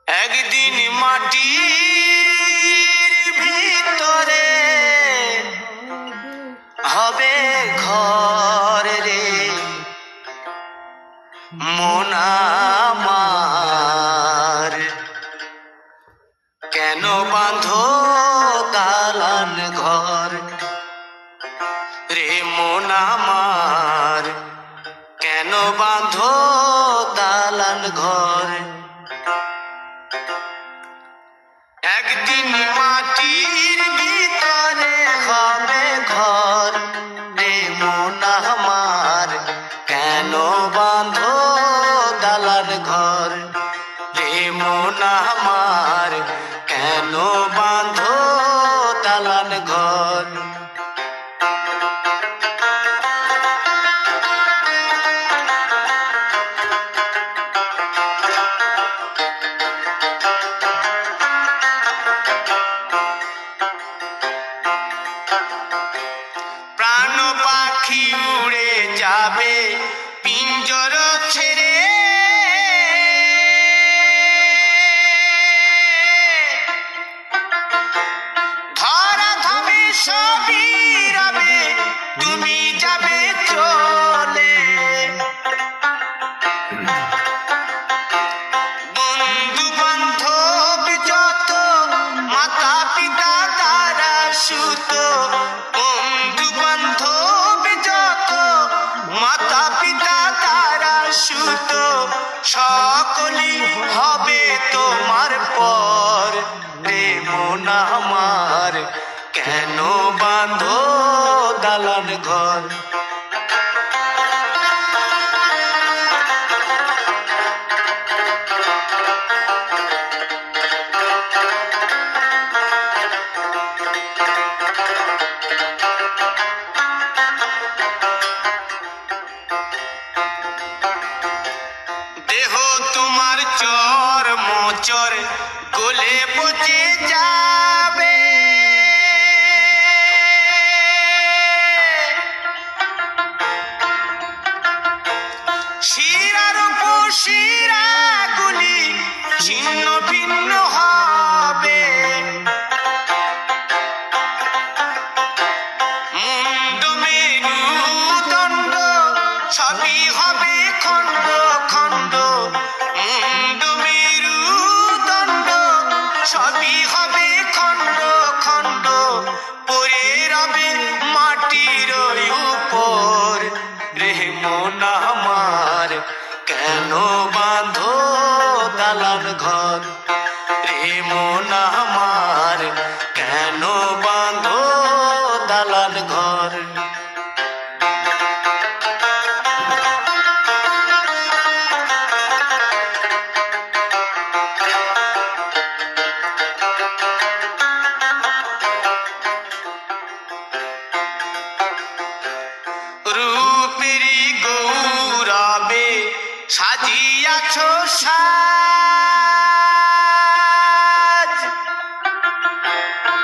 একদিন মাটির ভিতরে হবে ঘর রে মন আমার, কেন বাঁধো দালান ঘর রে মন আমার, কেন বাঁধো দালান ঘর। একদিন মাটির ভিতরে হবে ঘর রে মন আমার, কেন বাঁধো দালান ঘর রে মন আমার, কেন বাঁধো দালান ঘর। প্রাণ পাখি উড়ে যাবে পিঞ্জর ছেড়ে, ধরা ধবে সবই রবে তুমি যাবে চলে। বন্ধু বান্ধব যত মাতা পিতা তারা সুত, বন্ধু বান্ধব যত মাতা পিতা তারা সুত, সকলই হবে তোমার পর রে মন আমার, কেন বাঁধো দালান ঘর। দেহ তোমার চর মোচর গলে পচে যাবে, শিরার উপর শিরাগুলি ছিন্ন ভিন্ন হবে, মুন্ড মেরুদণ্ড সবই হবে খণ্ড খণ্ড, মুন্ড মেরুদণ্ড সবই হবে খণ্ড খণ্ড, পড়ে রবে মাটির উপর রে মন আমার, কেন বাঁধো দালান ঘর রে মন আমার, কেন বাঁধো দালান ঘর।